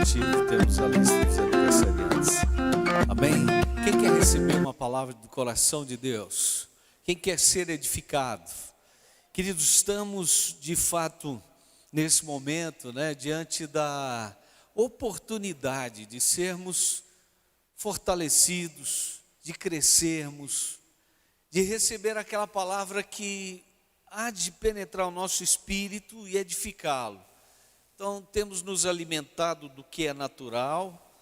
motivo, temos a lista dos aniversariantes. Amém? Quem quer receber uma palavra do coração de Deus? Quem quer ser edificado? Queridos, estamos de fato nesse momento, diante da oportunidade de sermos fortalecidos, de crescermos, de receber aquela palavra que há de penetrar o nosso espírito e edificá-lo. Então, temos nos alimentado do que é natural,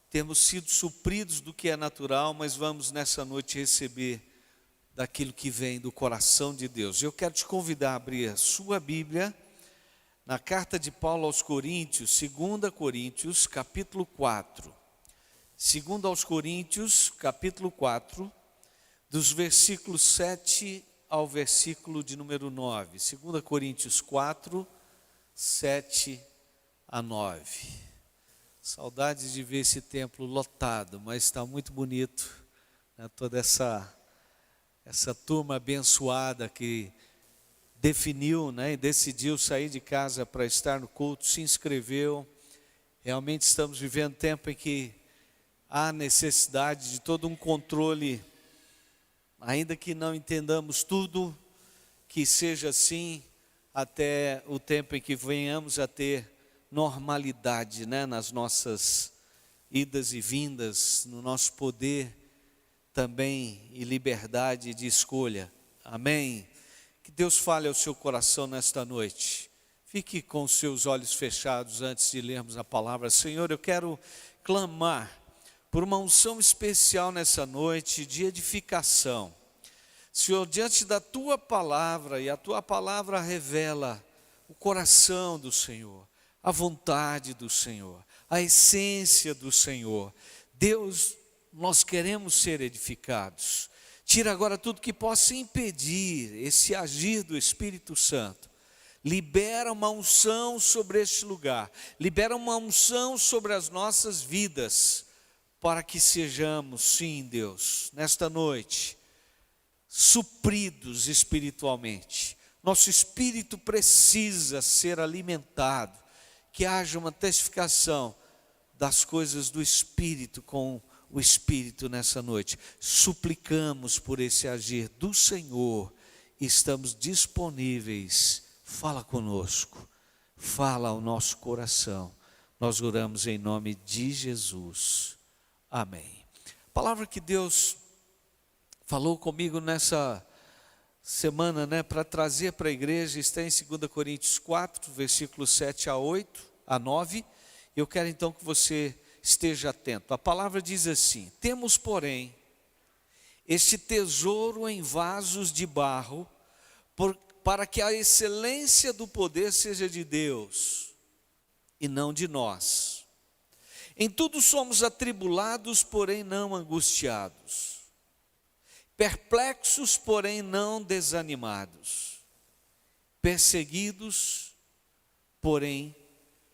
temos sido supridos do que é natural, mas vamos nessa noite receber daquilo que vem do coração de Deus. Eu quero te convidar a abrir a sua Bíblia na carta de Paulo aos Coríntios, 2 Coríntios, capítulo 4. 2 aos Coríntios, capítulo 4, dos versículos 7 ao versículo de número 9. 2 Coríntios 4, 7 a 9. Saudades de ver esse templo lotado, mas está muito bonito, toda essa turma abençoada que definiu, e decidiu sair de casa para estar no culto, se inscreveu. Realmente estamos vivendo um tempo em que há necessidade de todo um controle, ainda que não entendamos tudo, que seja assim até o tempo em que venhamos a ter normalidade, nas nossas idas e vindas, no nosso poder também e liberdade de escolha. Amém? Que Deus fale ao seu coração nesta noite. Fique com os seus olhos fechados antes de lermos a palavra. Senhor, eu quero clamar por uma unção especial nessa noite de edificação. Senhor, diante da tua palavra, e a tua palavra revela o coração do Senhor, a vontade do Senhor, a essência do Senhor. Deus, nós queremos ser edificados. Tira agora tudo que possa impedir esse agir do Espírito Santo. Libera uma unção sobre este lugar. Libera uma unção sobre as nossas vidas, para que sejamos, sim, Deus, nesta noite, supridos espiritualmente. Nosso espírito precisa ser alimentado, que haja uma testificação das coisas do Espírito com o Espírito nessa noite. Suplicamos por esse agir do Senhor, estamos disponíveis. Fala conosco, fala ao nosso coração. Nós oramos em nome de Jesus. Amém. A palavra que Deus falou comigo nessa semana, para trazer para a igreja, está em 2 Coríntios 4, versículos 7 a 8, a 9. Eu quero então que você esteja atento. A palavra diz assim: temos, porém, este tesouro em vasos de barro, para que a excelência do poder seja de Deus, e não de nós. Em tudo somos atribulados, porém não angustiados, perplexos, porém não desanimados, perseguidos, porém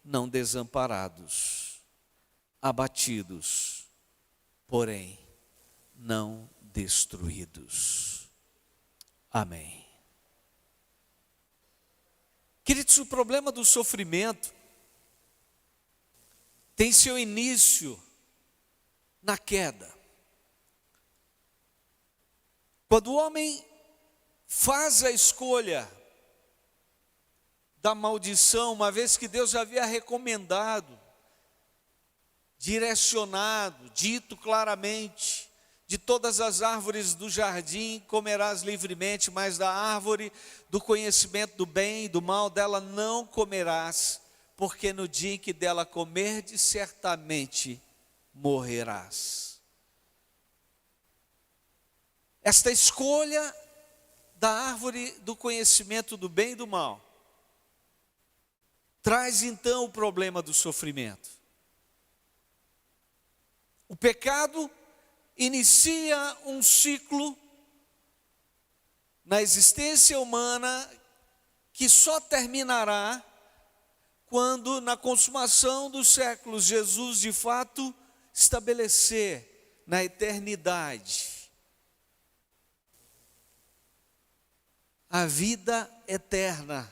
não desamparados, abatidos, porém não destruídos. Amém. Queridos, o problema do sofrimento tem seu início na queda. Quando o homem faz a escolha da maldição, uma vez que Deus já havia recomendado, direcionado, dito claramente: de todas as árvores do jardim comerás livremente, mas da árvore do conhecimento do bem e do mal, dela não comerás, porque no dia em que dela comerdes, certamente morrerás. Esta escolha da árvore do conhecimento do bem e do mal traz então o problema do sofrimento. O pecado inicia um ciclo na existência humana que só terminará quando, na consumação dos séculos, Jesus de fato estabelecer na eternidade a vida eterna,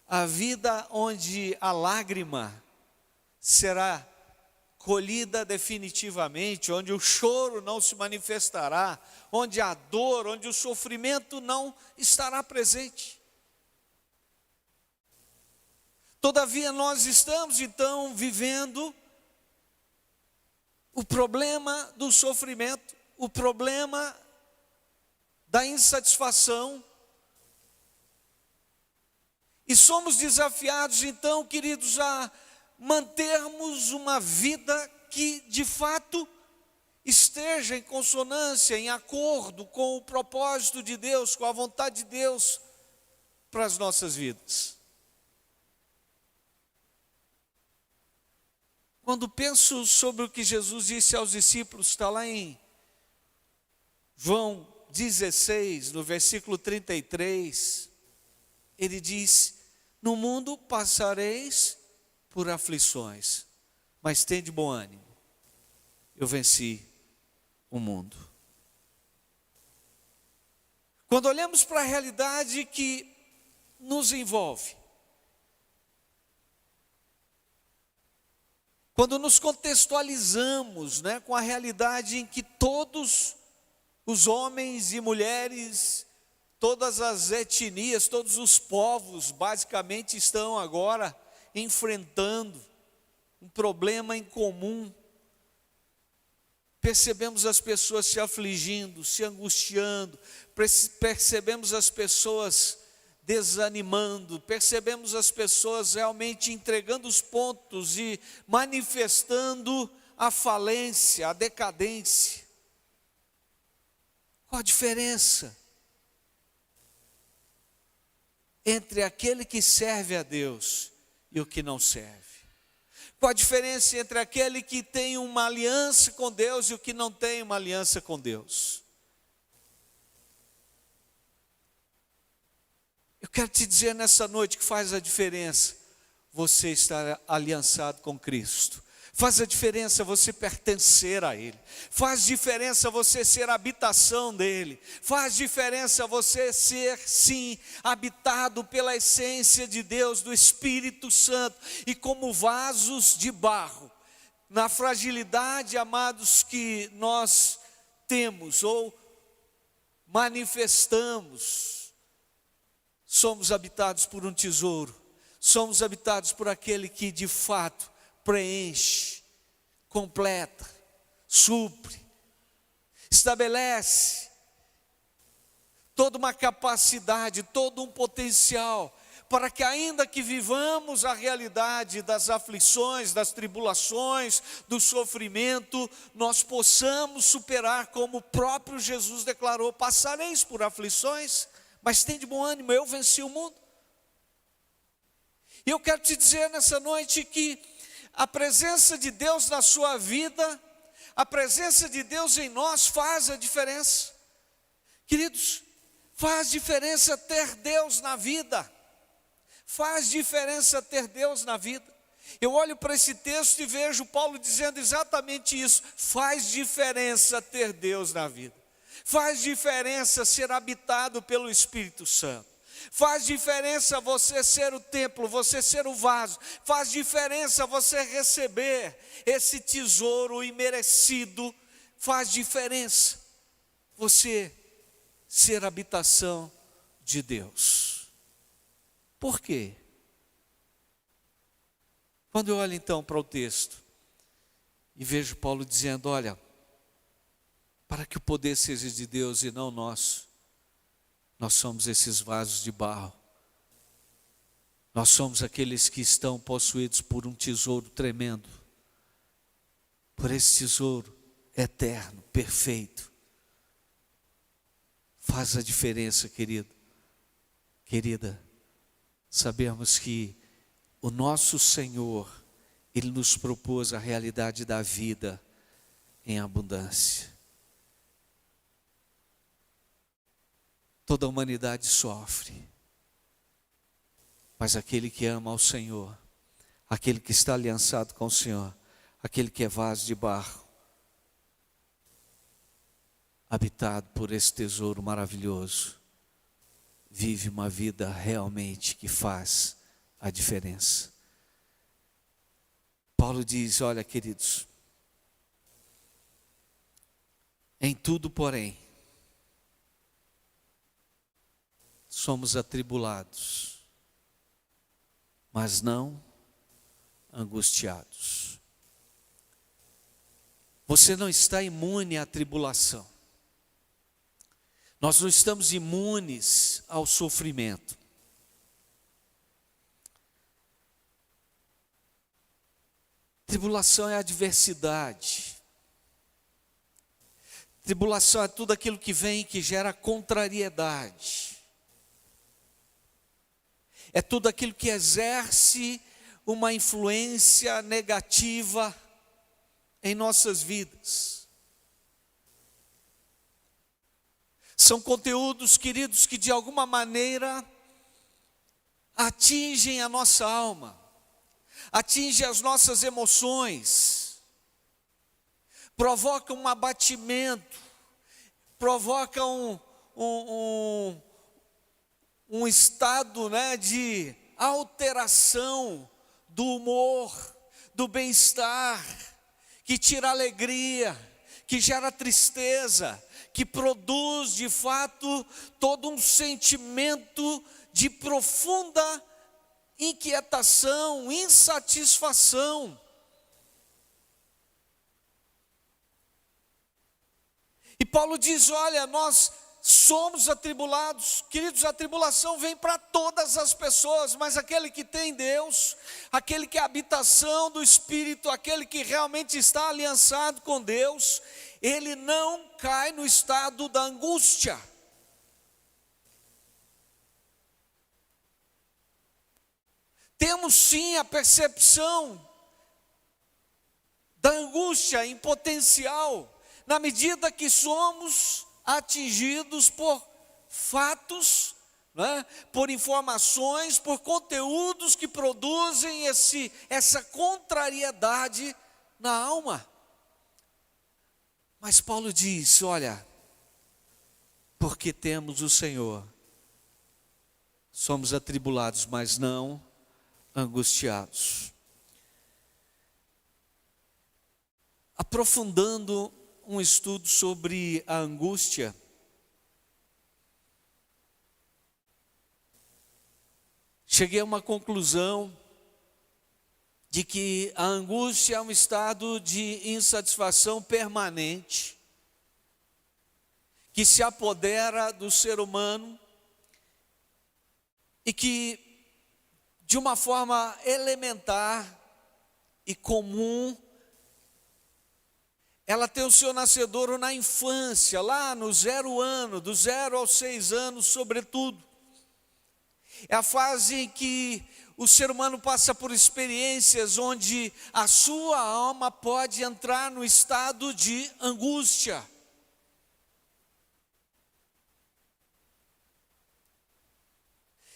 a vida onde a lágrima será colhida definitivamente, onde o choro não se manifestará, onde a dor, onde o sofrimento não estará presente. Todavia nós estamos então vivendo o problema do sofrimento, o problema da insatisfação. E somos desafiados então, queridos, a mantermos uma vida que de fato esteja em consonância, em acordo com o propósito de Deus, com a vontade de Deus para as nossas vidas. Quando penso sobre o que Jesus disse aos discípulos, está lá em João 16, no versículo 33, ele diz: no mundo passareis por aflições, mas tende bom ânimo, eu venci o mundo. Quando olhamos para a realidade que nos envolve, quando nos contextualizamos, com a realidade em que todos os homens e mulheres, todas as etnias, todos os povos basicamente estão agora enfrentando um problema em comum, percebemos as pessoas se afligindo, se angustiando, percebemos as pessoas desanimando, percebemos as pessoas realmente entregando os pontos e manifestando a falência, a decadência. Qual a diferença entre aquele que serve a Deus e o que não serve? Qual a diferença entre aquele que tem uma aliança com Deus e o que não tem uma aliança com Deus? Eu quero te dizer nessa noite que faz a diferença você estar aliançado com Cristo. Faz a diferença você pertencer a Ele. Faz diferença você ser habitação dEle. Faz diferença você ser, sim, habitado pela essência de Deus, do Espírito Santo. E como vasos de barro, na fragilidade, amados, que nós temos ou manifestamos, somos habitados por um tesouro. Somos habitados por aquele que de fato preenche, completa, supre, estabelece toda uma capacidade, todo um potencial, para que ainda que vivamos a realidade das aflições, das tribulações, do sofrimento, nós possamos superar, como o próprio Jesus declarou: passareis por aflições, mas tende bom ânimo, eu venci o mundo. E eu quero te dizer nessa noite que a presença de Deus na sua vida, a presença de Deus em nós faz a diferença. Queridos, faz diferença ter Deus na vida. Faz diferença ter Deus na vida. Eu olho para esse texto e vejo Paulo dizendo exatamente isso. Faz diferença ter Deus na vida. Faz diferença ser habitado pelo Espírito Santo. Faz diferença você ser o templo, você ser o vaso. Faz diferença você receber esse tesouro imerecido. Faz diferença você ser habitação de Deus. Por quê? Quando eu olho então para o texto e vejo Paulo dizendo: olha, para que o poder seja de Deus e não nosso, nós somos esses vasos de barro. Nós somos aqueles que estão possuídos por um tesouro tremendo, por esse tesouro eterno, perfeito. Faz a diferença, querido, querida, sabermos que o nosso Senhor, Ele nos propôs a realidade da vida em abundância. Toda a humanidade sofre, mas aquele que ama ao Senhor, aquele que está aliançado com o Senhor, aquele que é vaso de barro, habitado por esse tesouro maravilhoso, vive uma vida realmente que faz a diferença. Paulo diz: olha, queridos, em tudo, porém, somos atribulados, mas não angustiados. Você não está imune à tribulação. Nós não estamos imunes ao sofrimento. Tribulação é adversidade. Tribulação é tudo aquilo que vem que gera contrariedade. É tudo aquilo que exerce uma influência negativa em nossas vidas. São conteúdos, queridos, que de alguma maneira atingem a nossa alma, atingem as nossas emoções, provocam um abatimento, provocam um estado, de alteração do humor, do bem-estar, que tira alegria, que gera tristeza, que produz de fato todo um sentimento de profunda inquietação, insatisfação. E Paulo diz: olha, nós somos atribulados. Queridos, a tribulação vem para todas as pessoas, mas aquele que tem Deus, aquele que é a habitação do Espírito, aquele que realmente está aliançado com Deus, ele não cai no estado da angústia. Temos sim a percepção da angústia em potencial, na medida que somos atingidos por fatos, por informações, por conteúdos que produzem essa contrariedade na alma. Mas Paulo diz: olha, porque temos o Senhor, somos atribulados, mas não angustiados. Aprofundando um estudo sobre a angústia, cheguei a uma conclusão de que a angústia é um estado de insatisfação permanente, que se apodera do ser humano e que, de uma forma elementar e comum, ela tem o seu nascedouro na infância, lá no 0 ano, do 0 aos 6 anos, sobretudo. É a fase em que o ser humano passa por experiências onde a sua alma pode entrar no estado de angústia.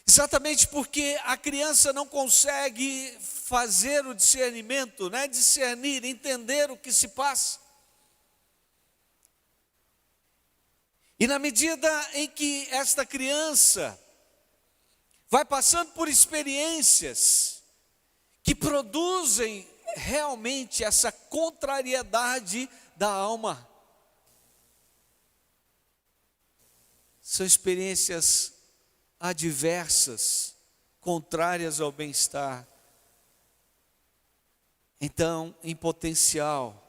Exatamente porque a criança não consegue fazer o discernimento, discernir, entender o que se passa. E na medida em que esta criança vai passando por experiências que produzem realmente essa contrariedade da alma, são experiências adversas, contrárias ao bem-estar. Então, em potencial,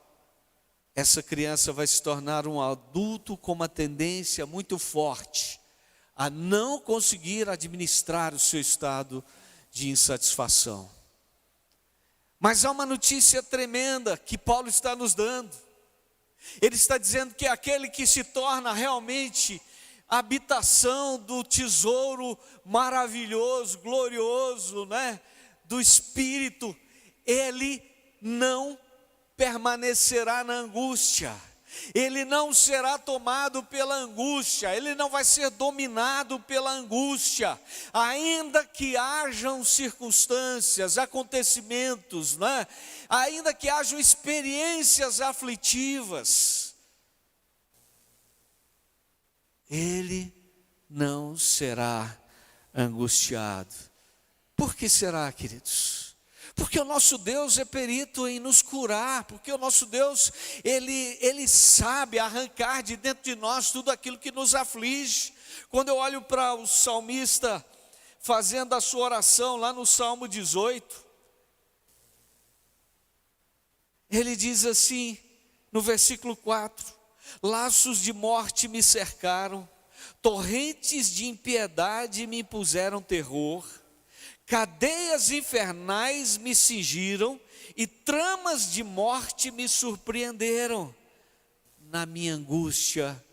essa criança vai se tornar um adulto com uma tendência muito forte a não conseguir administrar o seu estado de insatisfação. Mas há uma notícia tremenda que Paulo está nos dando. Ele está dizendo que aquele que se torna realmente a habitação do tesouro maravilhoso, glorioso, do Espírito, ele não permanecerá na angústia, ele não será tomado pela angústia, ele não vai ser dominado pela angústia, ainda que hajam circunstâncias, acontecimentos, ainda que hajam experiências aflitivas, ele não será angustiado. Por que será, queridos? Porque o nosso Deus é perito em nos curar, porque o nosso Deus, Ele sabe arrancar de dentro de nós tudo aquilo que nos aflige. Quando eu olho para o salmista fazendo a sua oração lá no Salmo 18, ele diz assim, no versículo 4, laços de morte me cercaram, torrentes de impiedade me impuseram terror, cadeias infernais me cingiram e tramas de morte me surpreenderam. Na minha angústia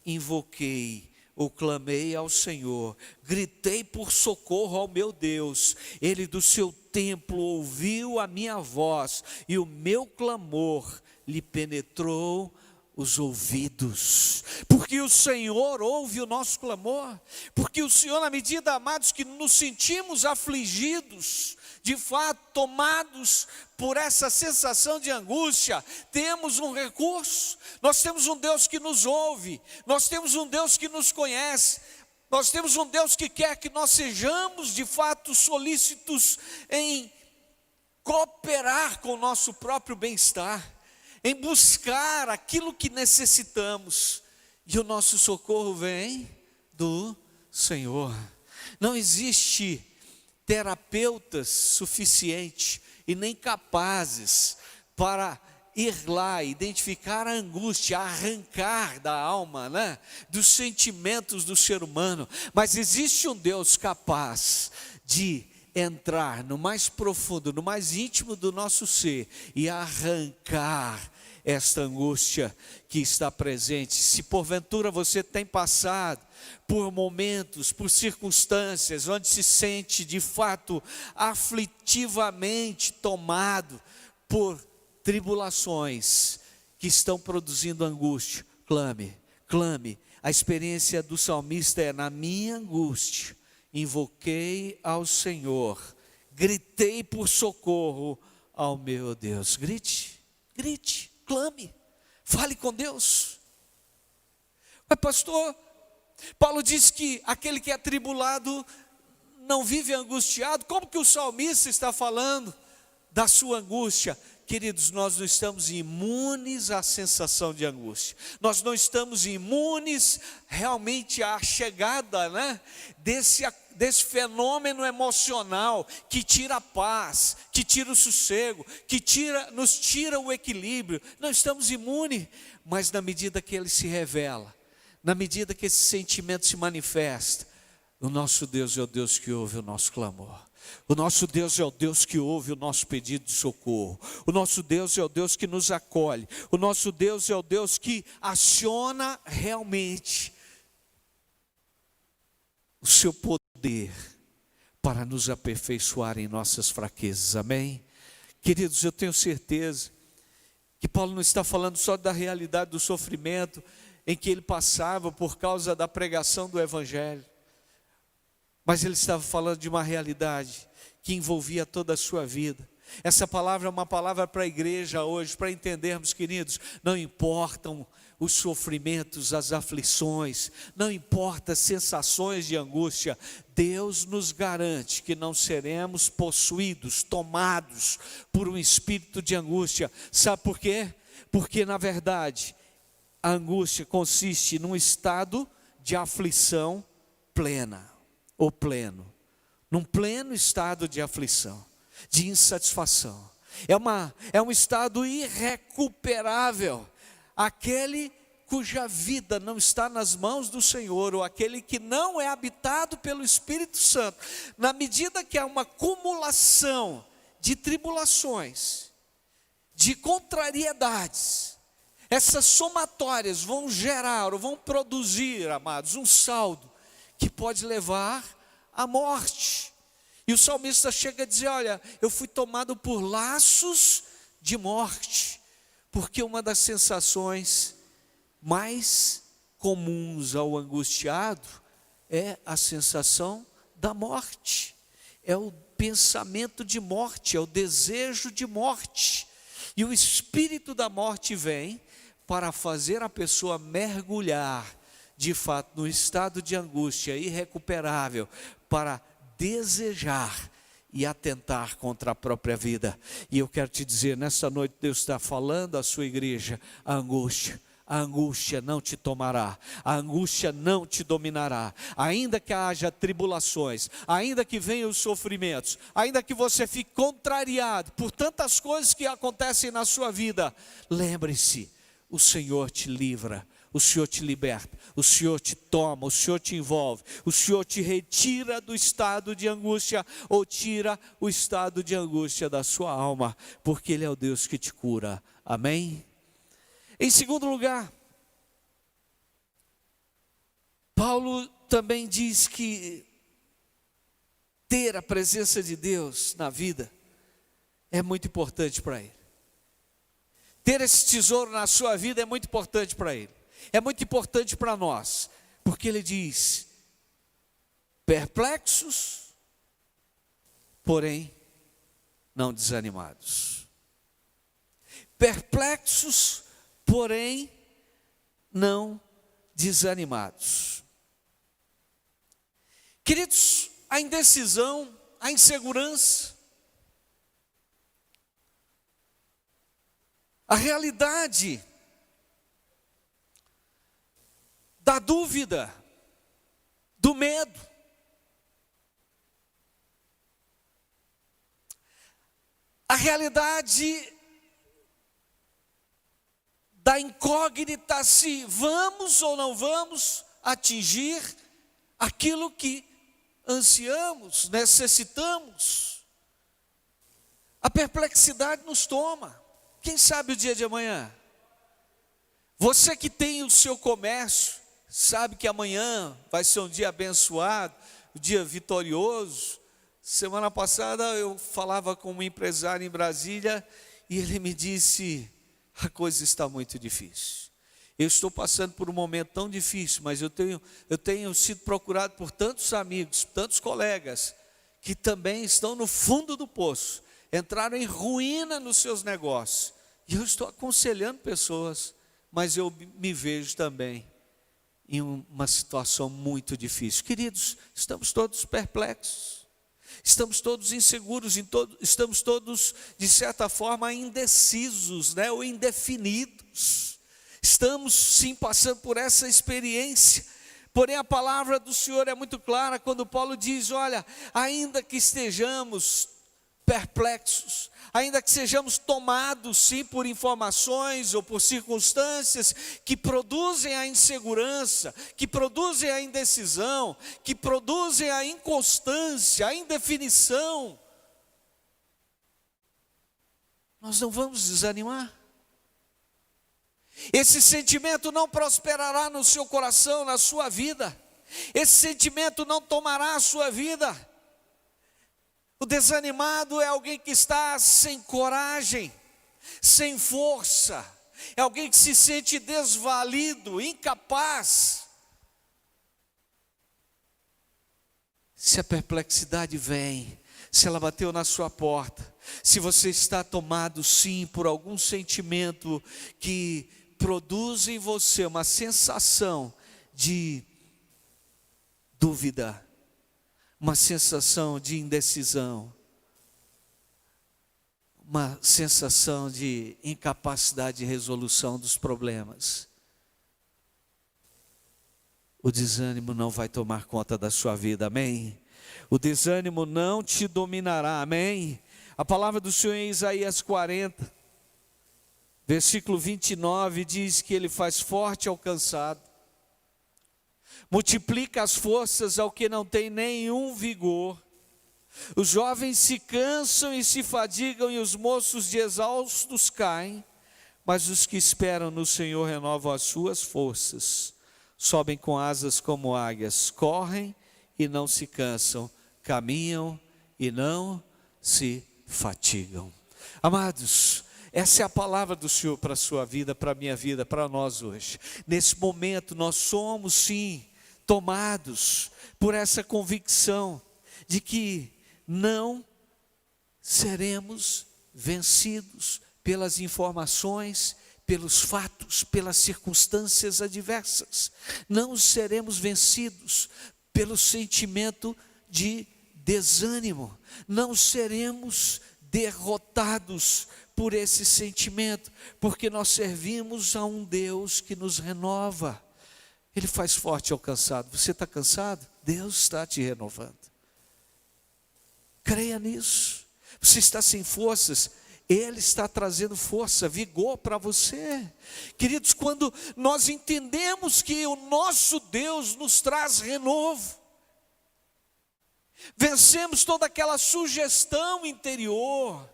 invoquei, ou clamei ao Senhor, gritei por socorro ao meu Deus. Ele do seu templo ouviu a minha voz e o meu clamor lhe penetrou os ouvidos, porque o Senhor ouve o nosso clamor, porque o Senhor, na medida, amados, que nos sentimos afligidos, de fato tomados por essa sensação de angústia, temos um recurso, nós temos um Deus que nos ouve, nós temos um Deus que nos conhece, nós temos um Deus que quer que nós sejamos de fato solícitos em cooperar com o nosso próprio bem-estar, em buscar aquilo que necessitamos, e o nosso socorro vem do Senhor. Não existe terapeutas suficientes e nem capazes para ir lá, identificar a angústia, arrancar da alma, dos sentimentos do ser humano, mas existe um Deus capaz de entrar no mais profundo, no mais íntimo do nosso ser e arrancar esta angústia que está presente. Se porventura você tem passado por momentos, por circunstâncias, onde se sente de fato aflitivamente tomado por tribulações que estão produzindo angústia, clame, clame. A experiência do salmista é: na minha angústia, invoquei ao Senhor, gritei por socorro ao meu Deus. Grite, grite, clame, fale com Deus. Mas pastor, Paulo diz que aquele que é atribulado não vive angustiado. Como que o salmista está falando da sua angústia? Queridos, nós não estamos imunes à sensação de angústia, nós não estamos imunes realmente à chegada desse fenômeno emocional que tira a paz, que tira o sossego, que nos tira o equilíbrio. Não estamos imunes, mas na medida que ele se revela, na medida que esse sentimento se manifesta, o nosso Deus é o Deus que ouve o nosso clamor. O nosso Deus é o Deus que ouve o nosso pedido de socorro. O nosso Deus é o Deus que nos acolhe. O nosso Deus é o Deus que aciona realmente o seu poder para nos aperfeiçoar em nossas fraquezas. Amém? Queridos, eu tenho certeza que Paulo não está falando só da realidade do sofrimento em que ele passava por causa da pregação do Evangelho, mas ele estava falando de uma realidade que envolvia toda a sua vida. Essa palavra é uma palavra para a igreja hoje, para entendermos, queridos, não importam os sofrimentos, as aflições, não importa as sensações de angústia, Deus nos garante que não seremos possuídos, tomados por um espírito de angústia. Sabe por quê? Porque na verdade a angústia consiste num estado de aflição plena, ou pleno, num pleno estado de aflição, de insatisfação. É um estado irrecuperável. Aquele cuja vida não está nas mãos do Senhor, ou aquele que não é habitado pelo Espírito Santo, na medida que há uma acumulação de tribulações, de contrariedades, essas somatórias vão gerar, ou vão produzir, amados, um saldo que pode levar à morte. E o salmista chega a dizer: olha, eu fui tomado por laços de morte, porque uma das sensações mais comuns ao angustiado é a sensação da morte, é o pensamento de morte, é o desejo de morte, e o espírito da morte vem para fazer a pessoa mergulhar de fato no estado de angústia irrecuperável, para desejar e atentar contra a própria vida. E eu quero te dizer, nessa noite Deus está falando à sua igreja, a angústia não te tomará, a angústia não te dominará, ainda que haja tribulações, ainda que venham os sofrimentos, ainda que você fique contrariado por tantas coisas que acontecem na sua vida, lembre-se, o Senhor te livra, o Senhor te liberta, o Senhor te toma, o Senhor te envolve, o Senhor te retira do estado de angústia, ou tira o estado de angústia da sua alma, porque Ele é o Deus que te cura, amém? Em segundo lugar, Paulo também diz que ter a presença de Deus na vida é muito importante para ele. Ter esse tesouro na sua vida é muito importante para ele. É muito importante para nós, porque ele diz: perplexos, porém não desanimados. Perplexos, porém não desanimados. Queridos, a indecisão, a insegurança, a realidade da dúvida, do medo, a realidade da incógnita se vamos ou não vamos atingir aquilo que ansiamos, necessitamos. A perplexidade nos toma. Quem sabe o dia de amanhã? Você que tem o seu comércio, sabe que amanhã vai ser um dia abençoado, um dia vitorioso. Semana passada eu falava com um empresário em Brasília e ele me disse: a coisa está muito difícil. Eu estou passando por um momento tão difícil, mas eu tenho sido procurado por tantos amigos, tantos colegas, que também estão no fundo do poço, entraram em ruína nos seus negócios. E eu estou aconselhando pessoas, mas eu me vejo também em uma situação muito difícil. Queridos, estamos todos perplexos, estamos todos inseguros, estamos todos, de certa forma, indecisos, ou indefinidos. Estamos sim passando por essa experiência, porém a palavra do Senhor é muito clara quando Paulo diz: olha, ainda que estejamos perplexos, ainda que sejamos tomados sim por informações ou por circunstâncias que produzem a insegurança, que produzem a indecisão, que produzem a inconstância, a indefinição, nós não vamos desanimar. Esse sentimento não prosperará no seu coração, na sua vida. Esse sentimento não tomará a sua vida. O desanimado é alguém que está sem coragem, sem força. É alguém que se sente desvalido, incapaz. Se a perplexidade vem, se ela bateu na sua porta, se você está tomado sim por algum sentimento que produz em você uma sensação de dúvida, uma sensação de indecisão, uma sensação de incapacidade de resolução dos problemas, o desânimo não vai tomar conta da sua vida, amém? O desânimo não te dominará, amém? A palavra do Senhor em Isaías 40, versículo 29, diz que Ele faz forte ao cansado, multiplica as forças ao que não tem nenhum vigor. Os jovens se cansam e se fadigam, e os moços de exaustos caem, mas os que esperam no Senhor renovam as suas forças, sobem com asas como águias, correm e não se cansam, caminham e não se fatigam. Amados, essa é a palavra do Senhor para a sua vida, para a minha vida, para nós hoje. Nesse momento nós somos sim tomados por essa convicção de que não seremos vencidos pelas informações, pelos fatos, pelas circunstâncias adversas. Não seremos vencidos pelo sentimento de desânimo, não seremos derrotados por esse sentimento, porque nós servimos a um Deus que nos renova. Ele faz forte ao cansado. Você está cansado? Deus está te renovando. Creia nisso. Você está sem forças? Ele está trazendo força, vigor para você. Queridos, quando nós entendemos que o nosso Deus nos traz renovo, vencemos toda aquela sugestão interior,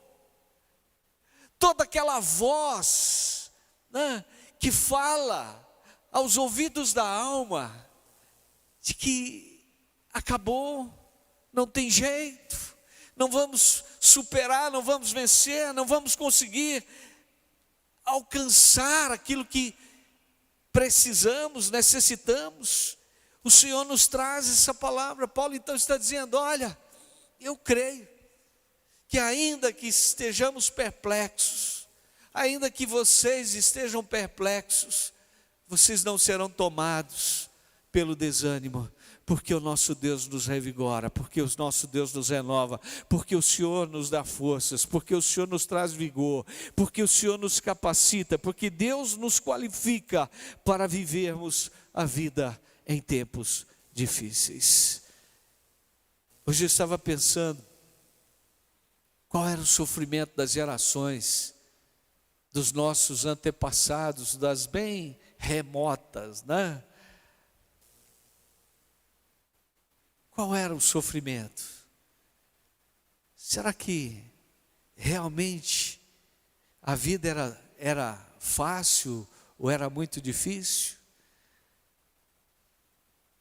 toda aquela voz, né, que fala aos ouvidos da alma, de que acabou, não tem jeito, não vamos superar, não vamos vencer, não vamos conseguir alcançar aquilo que precisamos, necessitamos. O Senhor nos traz essa palavra. Paulo então está dizendo: olha, eu creio que ainda que estejamos perplexos, ainda que vocês estejam perplexos, vocês não serão tomados pelo desânimo, porque o nosso Deus nos revigora, porque o nosso Deus nos renova, porque o Senhor nos dá forças, porque o Senhor nos traz vigor, porque o Senhor nos capacita, porque Deus nos qualifica para vivermos a vida em tempos difíceis. Hoje eu estava pensando, qual era o sofrimento das gerações, dos nossos antepassados, das bem remotas, né? Qual era o sofrimento? Será que realmente a vida era fácil ou era muito difícil?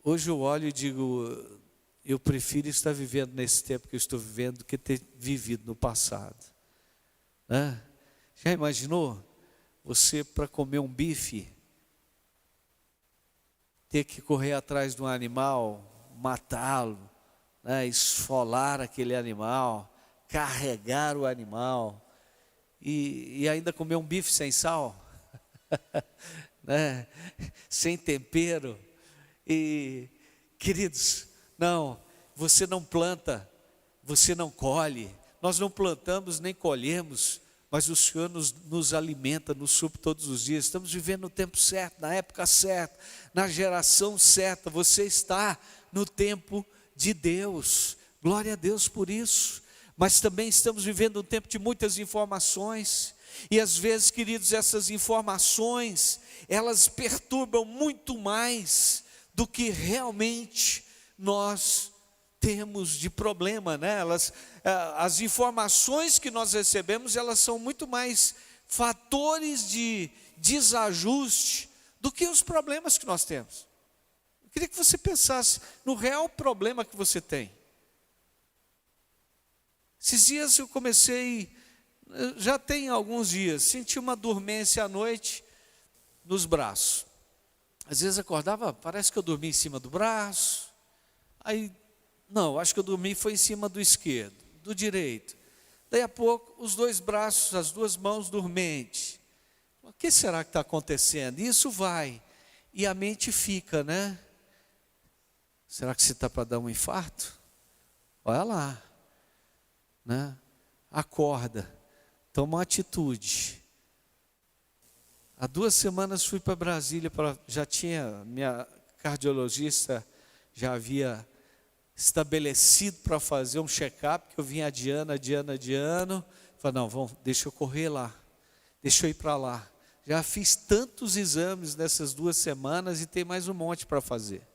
Hoje eu olho e digo, eu prefiro estar vivendo nesse tempo que eu estou vivendo do que ter vivido no passado. Né? Já imaginou você, para comer um bife, ter que correr atrás de um animal, matá-lo, né, esfolar aquele animal, carregar o animal e ainda comer um bife sem sal, né, sem tempero. E queridos, não, você não planta, você não colhe, nós não plantamos nem colhemos, mas o Senhor nos alimenta, nos supre todos os dias. Estamos vivendo no tempo certo, na época certa, na geração certa. Você está no tempo de Deus, glória a Deus por isso. Mas também estamos vivendo um tempo de muitas informações, e às vezes, queridos, essas informações, elas perturbam muito mais do que realmente nós temos de problema, né? As informações que nós recebemos, elas são muito mais fatores de desajuste do que os problemas que nós temos. Eu queria que você pensasse no real problema que você tem. Esses dias eu comecei, já tem alguns dias, senti uma dormência à noite nos braços. Às vezes acordava, parece que eu dormi em cima do braço, aí, não, acho que eu dormi foi em cima do esquerdo, do direito. Daí a pouco, os dois braços, as duas mãos dormentes. O que será que está acontecendo? E isso vai, e a mente fica, né? Será que você está para dar um infarto? Olha lá, né? Acorda, toma uma atitude. Há 2 semanas fui para Brasília, minha cardiologista já havia estabelecido para fazer um check-up, que eu vinha adiando. Falei, não, deixa eu correr lá, deixa eu ir para lá. Já fiz tantos exames nessas 2 semanas e tem mais um monte para fazer.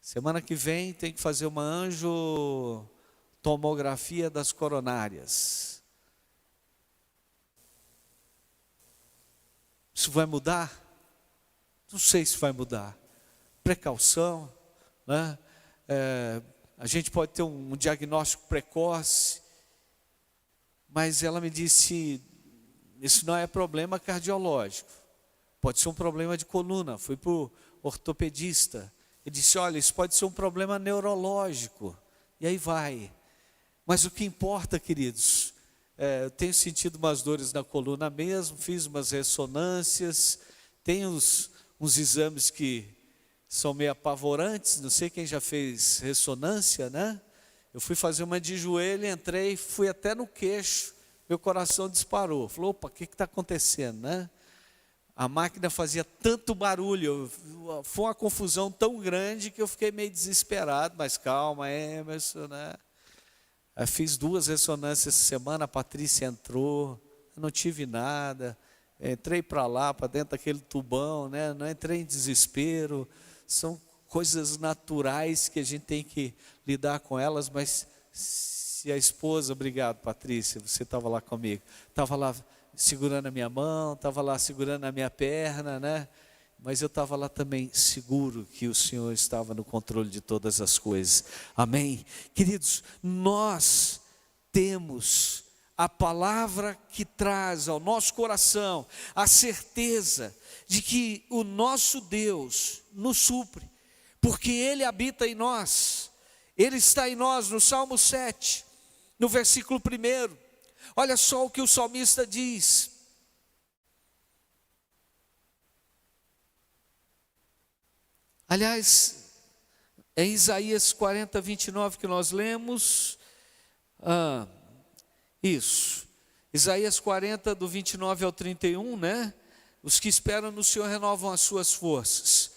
Semana que vem tem que fazer uma angiotomografia das coronárias. Isso vai mudar? Não sei se vai mudar. Precaução, né? A gente pode ter um diagnóstico precoce, mas ela me disse, isso não é problema cardiológico, pode ser um problema de coluna. Fui para o ortopedista, ele disse, olha, isso pode ser um problema neurológico, e aí vai. Mas o que importa, queridos, eu tenho sentido umas dores na coluna mesmo, fiz umas ressonâncias, tem uns exames que são meio apavorantes, não sei quem já fez ressonância, né? Eu fui fazer uma de joelho, entrei, fui até no queixo, meu coração disparou. Falei, opa, o que está acontecendo, né? A máquina fazia tanto barulho, foi uma confusão tão grande que eu fiquei meio desesperado, mas calma, Emerson, né? Eu fiz 2 ressonâncias essa semana, a Patrícia entrou, eu não tive nada, entrei para lá, para dentro daquele tubão, né? Não entrei em desespero, são coisas naturais que a gente tem que lidar com elas, mas se a esposa, obrigado Patrícia, você estava lá comigo, estava lá segurando a minha mão, estava lá segurando a minha perna, né? Mas eu estava lá também seguro que o Senhor estava no controle de todas as coisas, amém? Queridos, nós temos a palavra que traz ao nosso coração a certeza de que o nosso Deus nos supre, porque Ele habita em nós, Ele está em nós. No Salmo 7, no versículo 1, olha só o que o salmista diz: aliás, é Isaías 40, 29 que nós lemos, isso, Isaías 40, do 29 ao 31, né? Os que esperam no Senhor renovam as suas forças.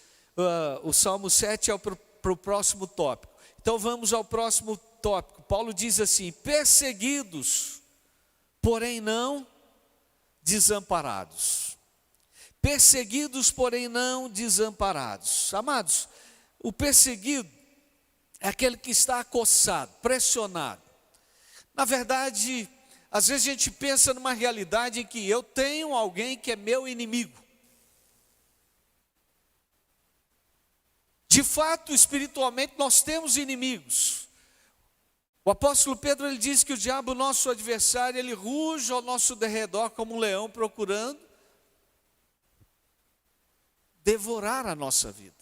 O Salmo 7 é para o próximo tópico. Então vamos ao próximo tópico. Paulo diz assim: perseguidos, porém não desamparados. Perseguidos, porém não desamparados. Amados, o perseguido é aquele que está acossado, pressionado. Na verdade, às vezes a gente pensa numa realidade em que eu tenho alguém que é meu inimigo. De fato, espiritualmente, nós temos inimigos. O apóstolo Pedro, ele diz que o diabo, nosso adversário, ele ruge ao nosso derredor como um leão procurando devorar a nossa vida.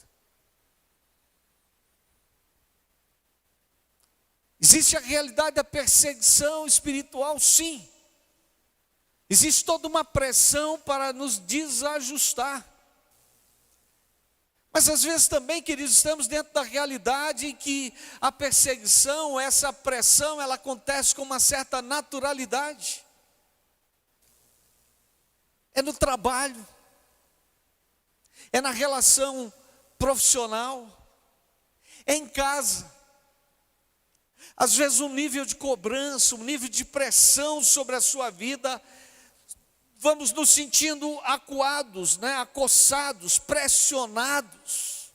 Existe a realidade da perseguição espiritual, sim. Existe toda uma pressão para nos desajustar. Mas às vezes também, queridos, estamos dentro da realidade em que a perseguição, essa pressão, ela acontece com uma certa naturalidade. É no trabalho, é na relação profissional, é em casa. Às vezes um nível de cobrança, um nível de pressão sobre a sua vida, vamos nos sentindo acuados, né? Acossados, pressionados.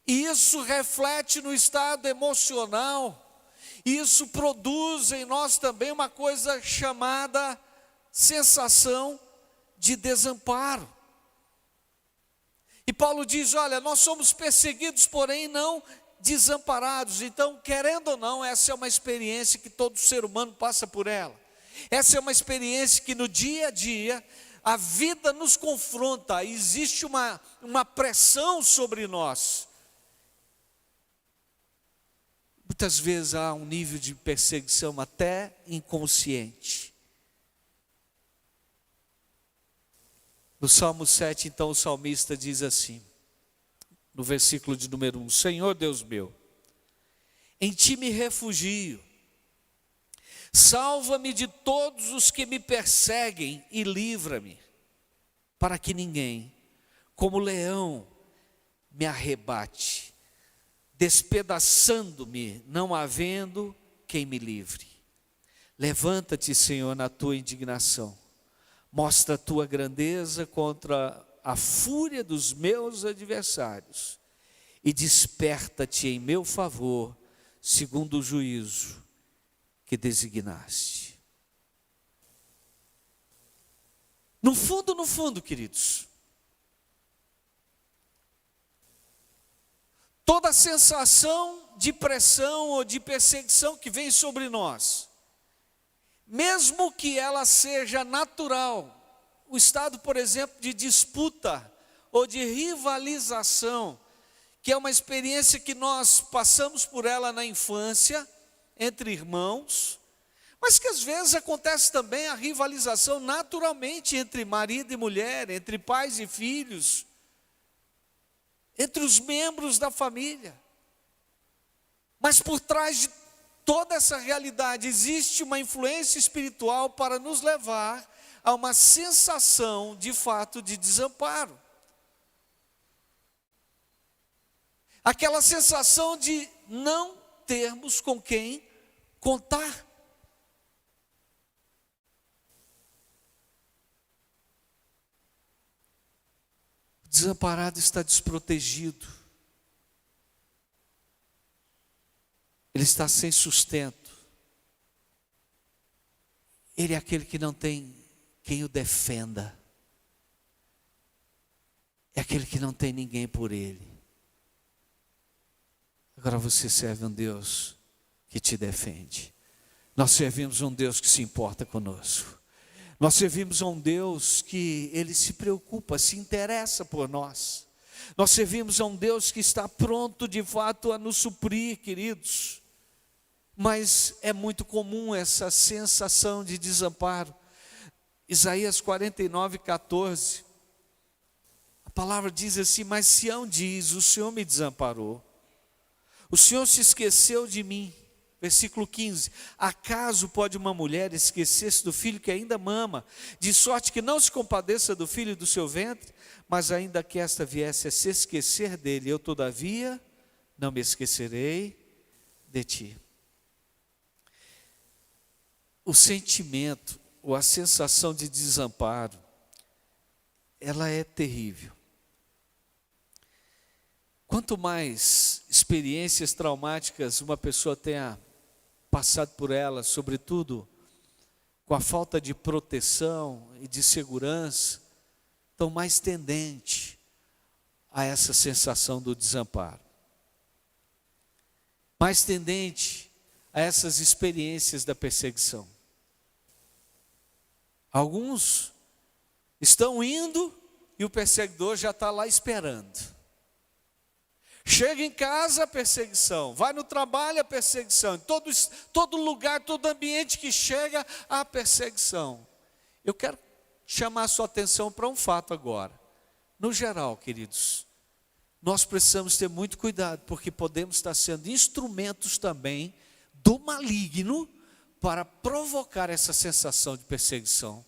E isso reflete no estado emocional, e isso produz em nós também uma coisa chamada sensação de desamparo. E Paulo diz, olha, nós somos perseguidos, porém não desamparados. Então, querendo ou não, essa é uma experiência que todo ser humano passa por ela. Essa é uma experiência que no dia a dia, a vida nos confronta, existe uma pressão sobre nós. Muitas vezes há um nível de perseguição até inconsciente. No Salmo 7, então, o salmista diz assim, no versículo de número 1, Senhor Deus meu, em ti me refugio, salva-me de todos os que me perseguem e livra-me, para que ninguém, como leão, me arrebate, despedaçando-me, não havendo quem me livre. Levanta-te, Senhor, na tua indignação, mostra a tua grandeza contra a fúria dos meus adversários e desperta-te em meu favor, segundo o juízo que designaste. No fundo, queridos, toda sensação de pressão ou de perseguição que vem sobre nós, mesmo que ela seja natural, o estado, por exemplo, de disputa ou de rivalização, que é uma experiência que nós passamos por ela na infância, entre irmãos, mas que às vezes acontece também a rivalização naturalmente entre marido e mulher, entre pais e filhos, entre os membros da família. Mas por trás de toda essa realidade existe uma influência espiritual para nos levar a uma sensação de fato de desamparo. Aquela sensação de não termos com quem contar. O desamparado está desprotegido. Ele está sem sustento. Ele é aquele que não tem quem o defenda. É aquele que não tem ninguém por ele. Agora você serve um Deus que te defende. Nós servimos um Deus que se importa conosco. Nós servimos a um Deus que Ele se preocupa, se interessa por nós. Nós servimos a um Deus que está pronto de fato a nos suprir, queridos. Mas é muito comum essa sensação de desamparo. Isaías 49:14. A palavra diz assim: mas Sião diz, o Senhor me desamparou. O Senhor se esqueceu de mim. Versículo 15: acaso pode uma mulher esquecer-se do filho que ainda mama, de sorte que não se compadeça do filho do seu ventre? Mas ainda que esta viesse a se esquecer dele, eu todavia não me esquecerei de ti. O sentimento, ou a sensação de desamparo, ela é terrível. Quanto mais experiências traumáticas uma pessoa tenha passado por elas, sobretudo com a falta de proteção e de segurança, tão mais tendente a essa sensação do desamparo. Mais tendente a essas experiências da perseguição. Alguns estão indo e o perseguidor já está lá esperando. Chega em casa, a perseguição. Vai no trabalho, a perseguição. Em todo lugar, todo ambiente que chega, a perseguição. Eu quero chamar a sua atenção para um fato agora. No geral, queridos, nós precisamos ter muito cuidado, porque podemos estar sendo instrumentos também do maligno para provocar essa sensação de perseguição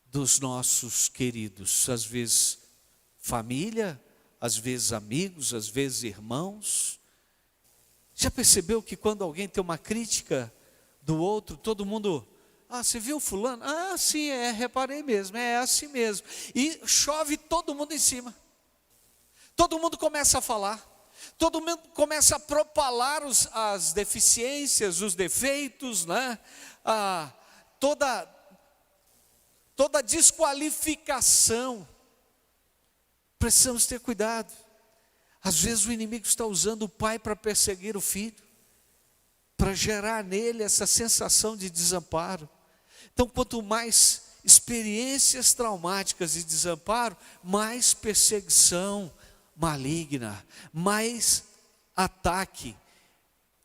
dos nossos queridos. Às vezes, família, às vezes amigos, às vezes irmãos. Já percebeu que quando alguém tem uma crítica do outro, todo mundo, você viu fulano? Sim, reparei mesmo, é assim mesmo. E chove todo mundo em cima. Todo mundo começa a falar. Todo mundo começa a propalar as deficiências, os defeitos, né? Toda desqualificação. Precisamos ter cuidado. Às vezes o inimigo está usando o pai para perseguir o filho, para gerar nele essa sensação de desamparo. Então, quanto mais experiências traumáticas de desamparo, mais perseguição maligna, mais ataque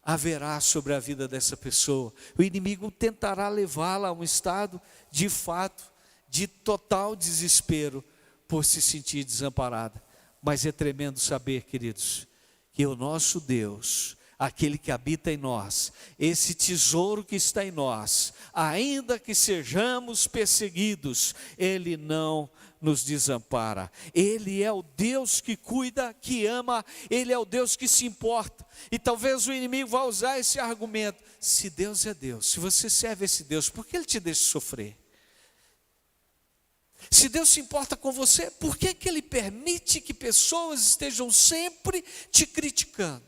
haverá sobre a vida dessa pessoa. O inimigo tentará levá-la a um estado de fato, de total desespero, por se sentir desamparada. Mas é tremendo saber, queridos, que o nosso Deus, aquele que habita em nós, esse tesouro que está em nós, ainda que sejamos perseguidos, Ele não nos desampara. Ele é o Deus que cuida, que ama, Ele é o Deus que se importa. E talvez o inimigo vá usar esse argumento: se Deus é Deus, se você serve esse Deus, por que Ele te deixa sofrer? Se Deus se importa com você, por que Ele permite que pessoas estejam sempre te criticando?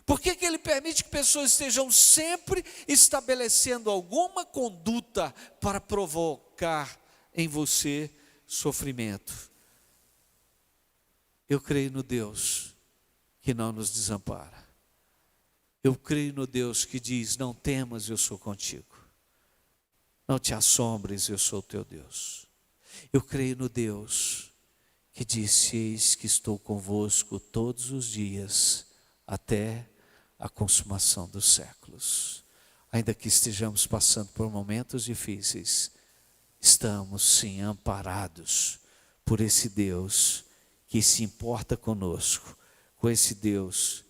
Por que Ele permite que pessoas estejam sempre estabelecendo alguma conduta para provocar em você sofrimento? Eu creio no Deus que não nos desampara. Eu creio no Deus que diz: não temas, eu sou contigo. Não te assombres, eu sou o teu Deus. Eu creio no Deus que disse: eis que estou convosco todos os dias, até a consumação dos séculos. Ainda que estejamos passando por momentos difíceis, estamos sim amparados por esse Deus que se importa conosco, com esse Deus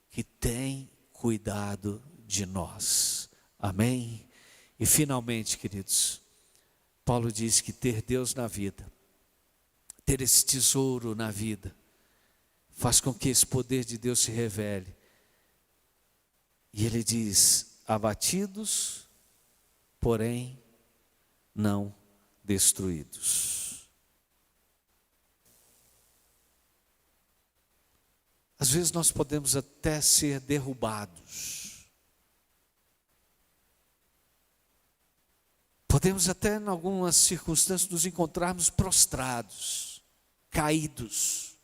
que tem cuidado de nós. Amém? E finalmente, queridos, Paulo diz que ter Deus na vida, ter esse tesouro na vida, faz com que esse poder de Deus se revele. E ele diz: abatidos, porém não destruídos. Às vezes nós podemos até ser derrubados. Podemos até, em algumas circunstâncias, nos encontrarmos prostrados, caídos.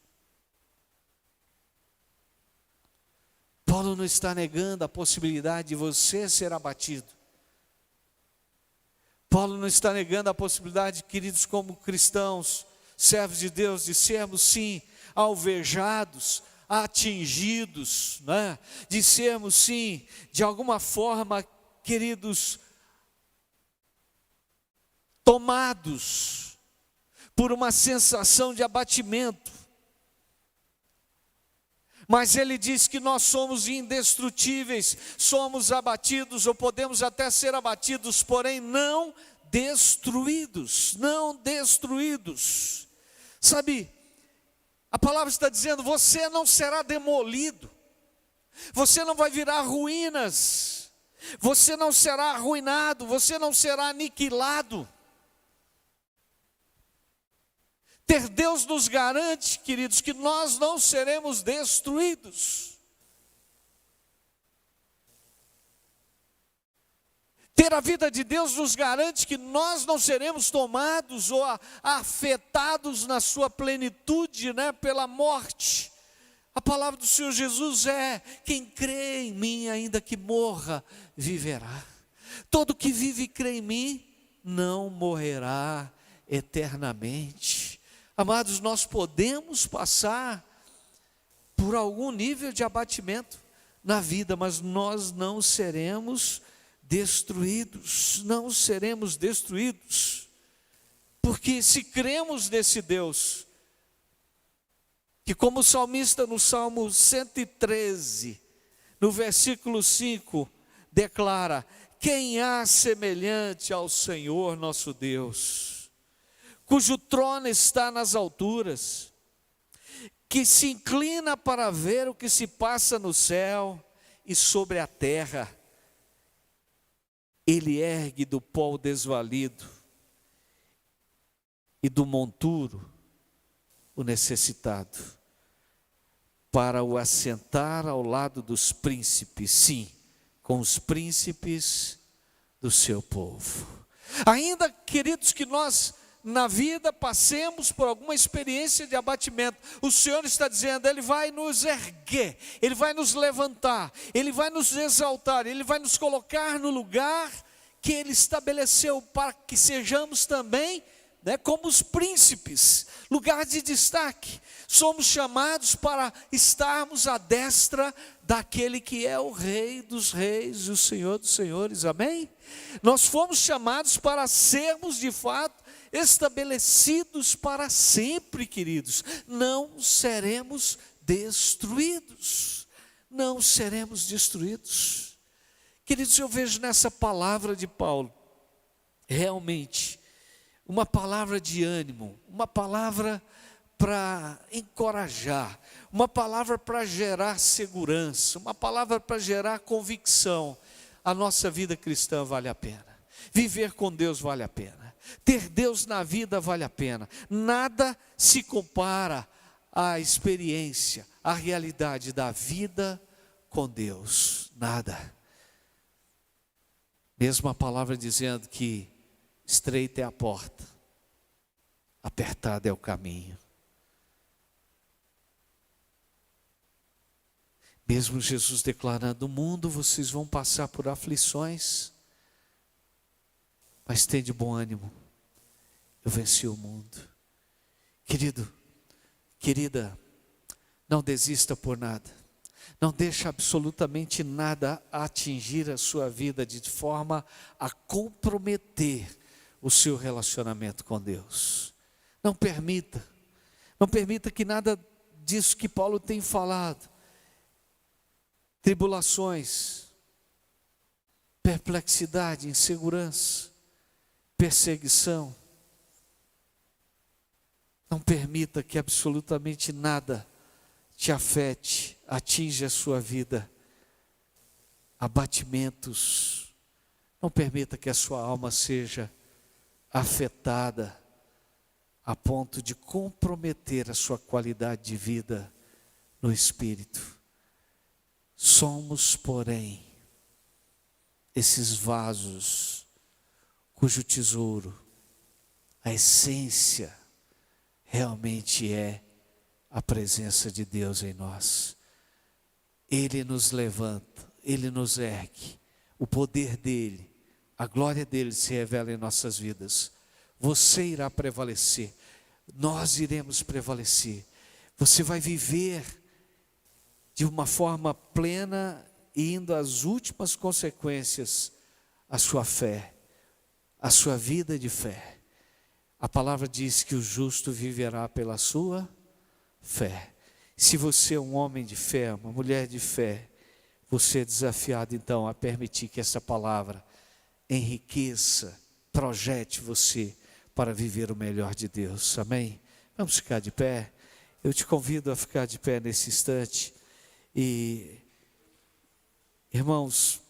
Paulo não está negando a possibilidade de você ser abatido. Paulo não está negando a possibilidade, queridos, como cristãos, servos de Deus, de sermos sim alvejados, atingidos, né? De sermos sim, de alguma forma, queridos, tomados por uma sensação de abatimento. Mas ele diz que nós somos indestrutíveis, somos abatidos, ou podemos até ser abatidos, porém não destruídos, não destruídos. Sabe, a palavra está dizendo, você não será demolido, você não vai virar ruínas, você não será arruinado, você não será aniquilado. Ter Deus nos garante, queridos, que nós não seremos destruídos. Ter a vida de Deus nos garante que nós não seremos tomados ou afetados na sua plenitude, né, pela morte. A palavra do Senhor Jesus é: quem crê em mim, ainda que morra, viverá. Todo que vive e crê em mim, não morrerá eternamente. Amados, nós podemos passar por algum nível de abatimento na vida, mas nós não seremos destruídos, não seremos destruídos, porque se cremos nesse Deus, que como o salmista no Salmo 113, no versículo 5, declara: quem há semelhante ao Senhor nosso Deus, cujo trono está nas alturas, que se inclina para ver o que se passa no céu e sobre a terra. Ele ergue do pó o desvalido e do monturo o necessitado, para o assentar ao lado dos príncipes, sim, com os príncipes do seu povo. Ainda, queridos, que nós na vida passemos por alguma experiência de abatimento, o Senhor está dizendo, Ele vai nos erguer, Ele vai nos levantar, Ele vai nos exaltar, Ele vai nos colocar no lugar que Ele estabeleceu para que sejamos também, né, como os príncipes, lugar de destaque. Somos chamados para estarmos à destra daquele que é o Rei dos reis e o Senhor dos senhores, amém? Nós fomos chamados para sermos de fato estabelecidos para sempre, queridos. Não seremos destruídos, não seremos destruídos. Queridos, eu vejo nessa palavra de Paulo, realmente, uma palavra de ânimo, uma palavra para encorajar, uma palavra para gerar segurança, uma palavra para gerar convicção. A nossa vida cristã vale a pena, viver com Deus vale a pena, ter Deus na vida vale a pena. Nada se compara à experiência, à realidade da vida com Deus, nada. Mesmo a palavra dizendo que estreita é a porta, apertado é o caminho. Mesmo Jesus declarando: no mundo vocês vão passar por aflições, mas tem de bom ânimo, eu venci o mundo. Querido, querida, não desista por nada, não deixe absolutamente nada atingir a sua vida de forma a comprometer o seu relacionamento com Deus. Não permita que nada disso que Paulo tem falado tribulações, perplexidade, insegurança, perseguição. Não permita que absolutamente nada te afete, atinja a sua vida. Abatimentos. Não permita que a sua alma seja afetada a ponto de comprometer a sua qualidade de vida no Espírito. Somos, porém, esses vasos cujo tesouro, a essência, realmente é a presença de Deus em nós. Ele nos levanta, Ele nos ergue, o poder dEle, a glória dEle se revela em nossas vidas. Você irá prevalecer, nós iremos prevalecer. Você vai viver de uma forma plena e indo às últimas consequências a sua fé, a sua vida de fé. A palavra diz que o justo viverá pela sua fé. Se você é um homem de fé, uma mulher de fé, você é desafiado então a permitir que essa palavra enriqueça, projete você para viver o melhor de Deus. Amém? Vamos ficar de pé. Eu te convido a ficar de pé nesse instante. E, irmãos,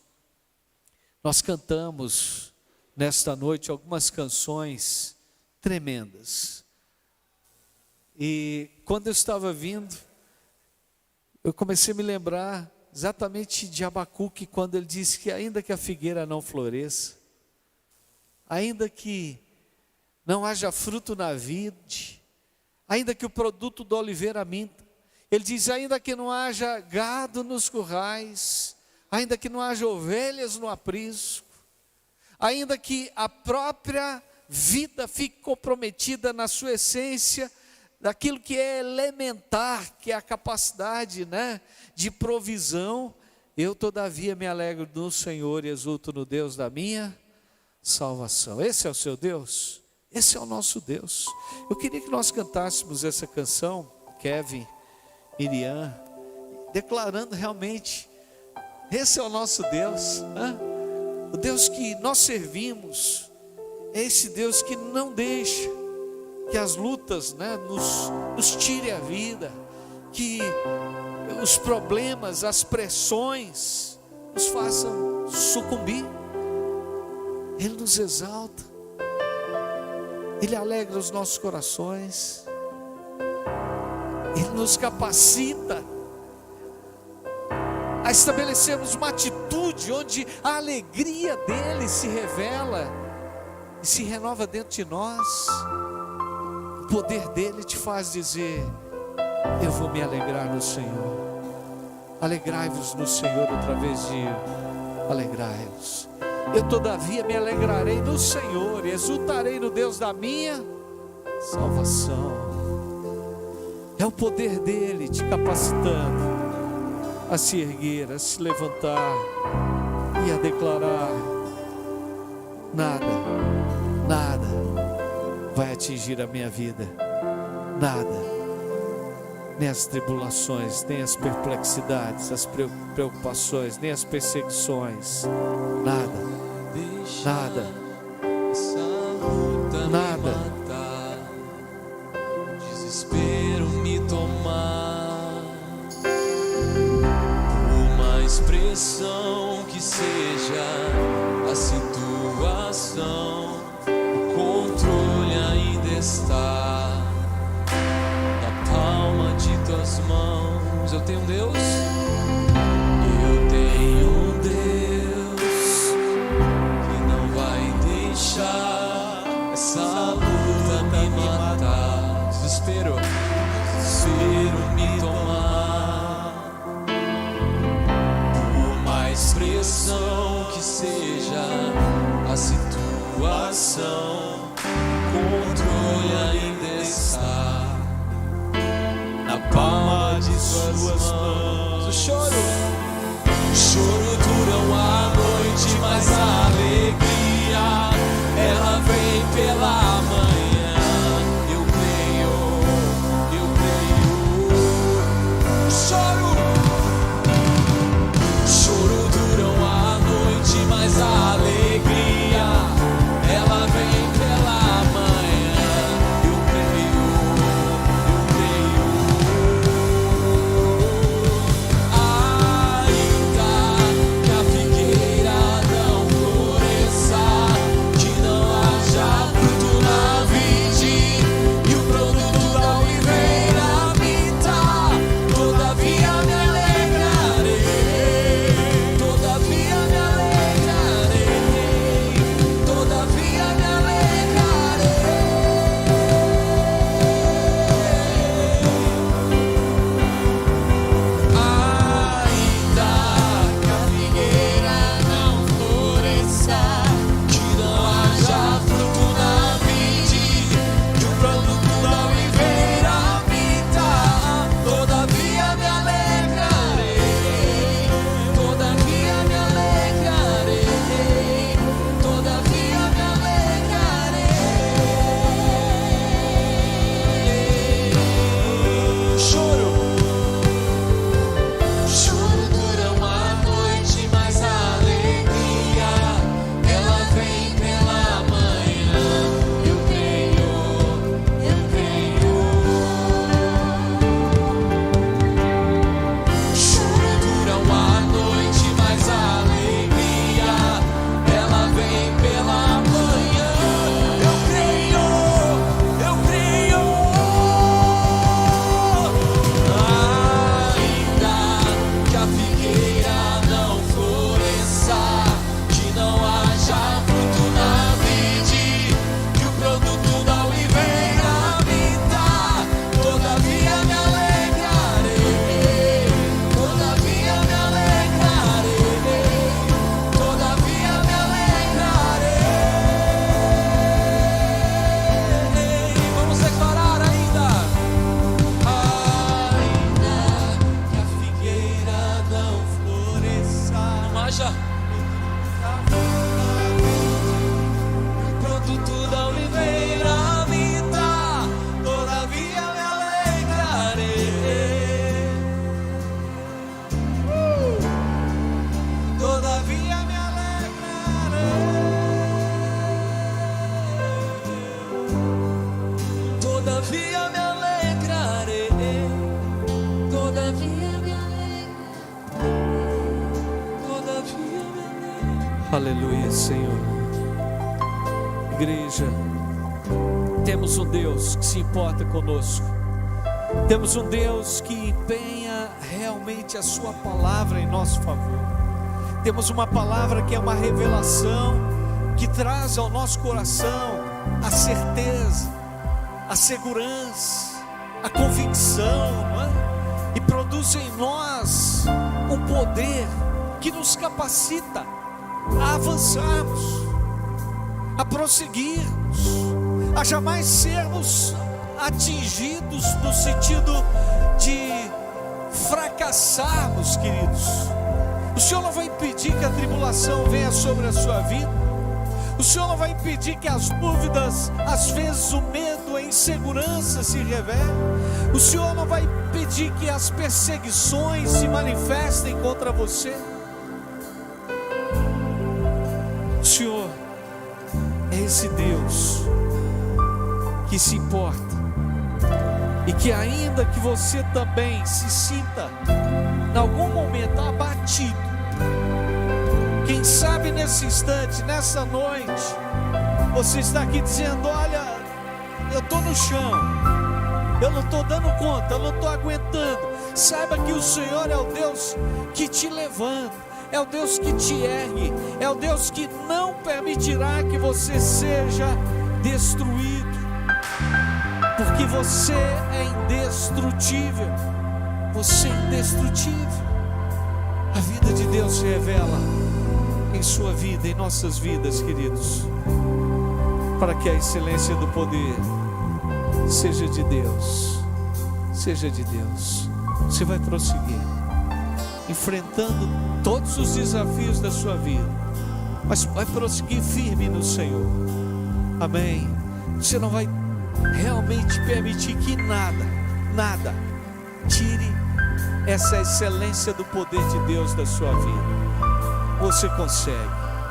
nós cantamos nesta noite algumas canções tremendas. E quando eu estava vindo, eu comecei a me lembrar exatamente de Abacuque, quando ele disse que ainda que a figueira não floresça, ainda que não haja fruto na vide, ainda que o produto da oliveira minta, ele diz, ainda que não haja gado nos currais, ainda que não haja ovelhas no aprisco, ainda que a própria vida fique comprometida na sua essência, daquilo que é elementar, que é a capacidade, de provisão, eu todavia me alegro no Senhor e exulto no Deus da minha salvação. Esse é o seu Deus? Esse é o nosso Deus. Eu queria que nós cantássemos essa canção, Kevin, Miriam, declarando realmente, esse é o nosso Deus, o Deus que nós servimos, é esse Deus que não deixa que as lutas nos tire a vida, que os problemas, as pressões nos façam sucumbir. Ele nos exalta, Ele alegra os nossos corações, Ele nos capacita a estabelecermos uma atitude onde a alegria dEle se revela e se renova dentro de nós. O poder dEle te faz dizer, eu vou me alegrar no Senhor. Alegrai-vos no Senhor, outra vez digo, alegrai-vos. Eu todavia me alegrarei no Senhor e exultarei no Deus da minha salvação. É o poder dEle te capacitando a se erguer, a se levantar e a declarar, nada vai atingir a minha vida, nada, nem as tribulações, nem as perplexidades, as preocupações, nem as perseguições, nada, desespero me tomar, por mais pressão que seja a situação, o controle ainda está na palma de tuas mãos. Eu tenho um Deus, que não vai deixar essa luta me matar, desespero me tomar, por mais pressão que seja a situação, controle ainda está na palma de suas mãos. todavia me alegrarei, todavia me alegrarei, todavia me alegrarei. Aleluia, Senhor. Igreja, temos um Deus que se importa conosco. Temos um Deus que empenha realmente a sua palavra em nosso favor. Temos uma palavra que é uma revelação, que traz ao nosso coração a certeza, a segurança, a convicção, não é? E produz em nós um poder que nos capacita a avançarmos, a prosseguirmos, a jamais sermos atingidos no sentido de fracassarmos, queridos. O Senhor não vai impedir que a tribulação venha sobre a sua vida. O Senhor não vai impedir que as dúvidas, às vezes o medo, a insegurança se revelem. O Senhor não vai impedir que as perseguições se manifestem contra você. O Senhor é esse Deus que se importa, e que ainda que você também se sinta em algum momento abatido, quem sabe nesse instante, nessa noite, você está aqui dizendo: olha, eu estou no chão, eu não estou dando conta, eu não estou aguentando. Saiba que o Senhor é o Deus que te levanta, é o Deus que te ergue, é o Deus que não permitirá que você seja destruído, porque você é indestrutível. Você é indestrutível. A vida de Deus se revela em sua vida, em nossas vidas, queridos, para que a excelência do poder seja de Deus. Seja de Deus. Você vai prosseguir, enfrentando todos os desafios da sua vida, mas vai prosseguir firme no Senhor. Amém. Você não vai realmente permitir que nada tire essa excelência do poder de Deus da sua vida. Você consegue,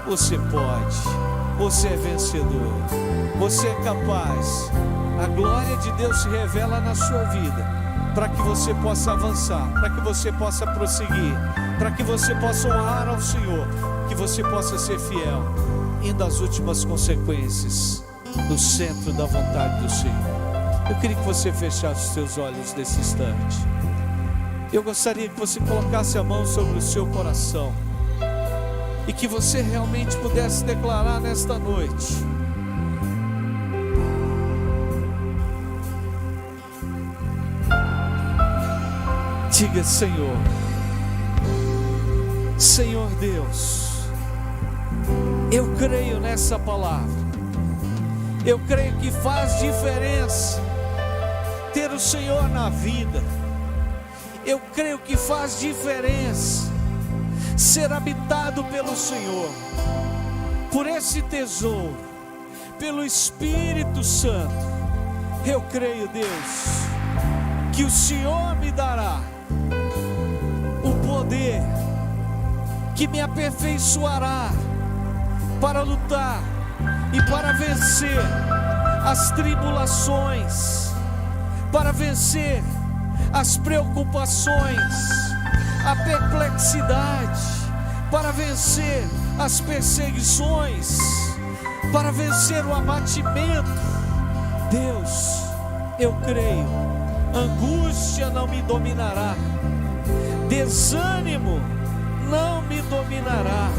você pode, você é vencedor, você é capaz. A glória de Deus se revela na sua vida, para que você possa avançar, para que você possa prosseguir, para que você possa honrar ao Senhor, que você possa ser fiel, indo às últimas consequências, no centro da vontade do Senhor. Eu queria que você fechasse os seus olhos nesse instante. Eu gostaria que você colocasse a mão sobre o seu coração e que você realmente pudesse declarar nesta noite: diga: Senhor, Senhor Deus, eu creio nessa palavra. Eu creio que faz diferença ter o Senhor na vida. Eu creio que faz diferença ser habitado pelo Senhor, por esse tesouro, pelo Espírito Santo. Eu creio, Deus, que o Senhor me dará o poder que me aperfeiçoará para lutar e para vencer as tribulações, para vencer as preocupações, a perplexidade, para vencer as perseguições, para vencer o abatimento. Deus, eu creio, angústia não me dominará, desânimo não me dominará,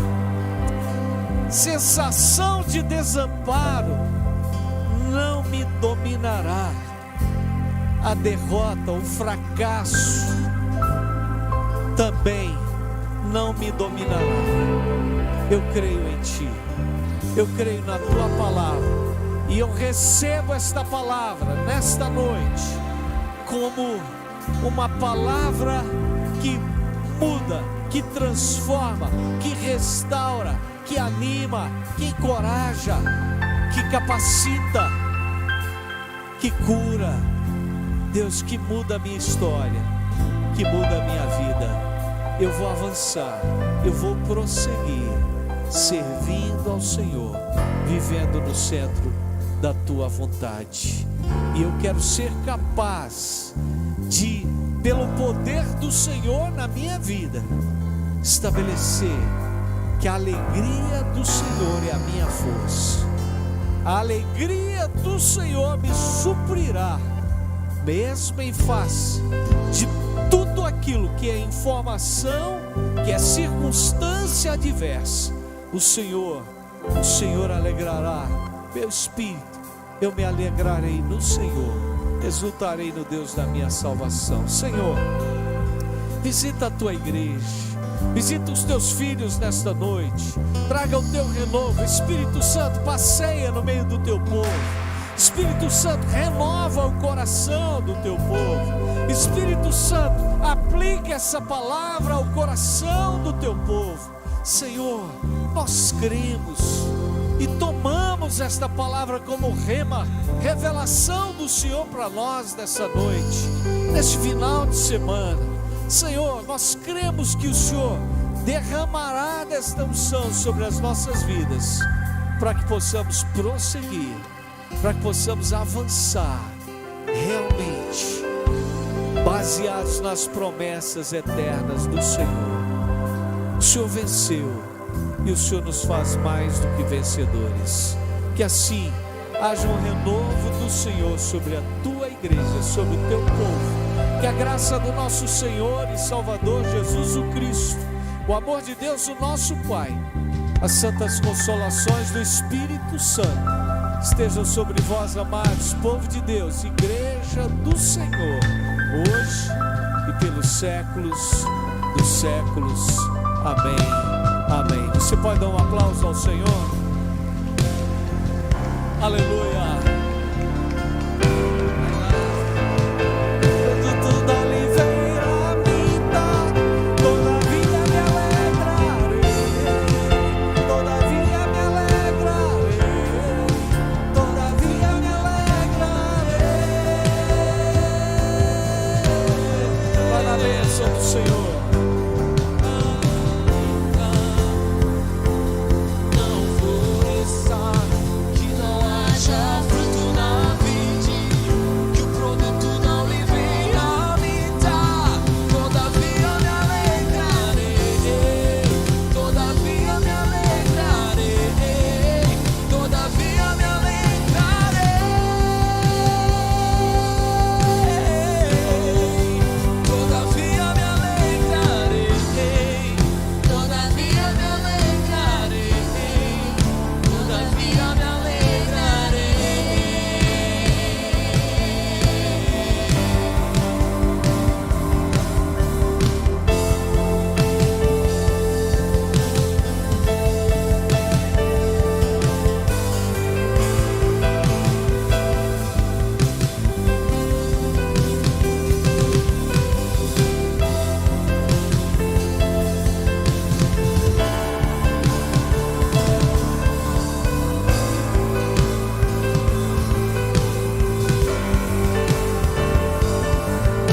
sensação de desamparo não me dominará, a derrota, o fracasso também não me dominará. Eu creio em Ti, eu creio na Tua palavra, e eu recebo esta palavra nesta noite como uma palavra que muda, que transforma, que restaura, que anima, que encoraja, que capacita, que cura. Deus, que muda a minha história, que muda a minha vida. Eu vou avançar, eu vou prosseguir, servindo ao Senhor, vivendo no centro da Tua vontade. E eu quero ser capaz de, pelo poder do Senhor na minha vida, estabelecer que a alegria do Senhor é a minha força. A alegria do Senhor me suprirá, mesmo em face de tudo aquilo que é informação, que é circunstância adversa. O Senhor alegrará meu espírito. Eu me alegrarei no Senhor, exultarei no Deus da minha salvação. Senhor, visita a tua igreja, visita os teus filhos nesta noite, traga o teu renovo. Espírito Santo, passeia no meio do teu povo. Espírito Santo, renova o coração do teu povo. Espírito Santo, aplica essa palavra ao coração do teu povo. Senhor, nós cremos e tomamos esta palavra como rema, revelação do Senhor para nós nessa noite, neste final de semana. Senhor, nós cremos que o Senhor derramará desta unção sobre as nossas vidas, para que possamos prosseguir, para que possamos avançar, realmente, baseados nas promessas eternas do Senhor. O Senhor venceu, e o Senhor nos faz mais do que vencedores. Que assim haja um renovo do Senhor sobre a tua igreja, sobre o teu povo. Que a graça do nosso Senhor e Salvador Jesus o Cristo, o amor de Deus o nosso Pai, as santas consolações do Espírito Santo estejam sobre vós, amados, povo de Deus, igreja do Senhor, hoje e pelos séculos dos séculos. Amém. Amém. Você pode dar um aplauso ao Senhor? Aleluia.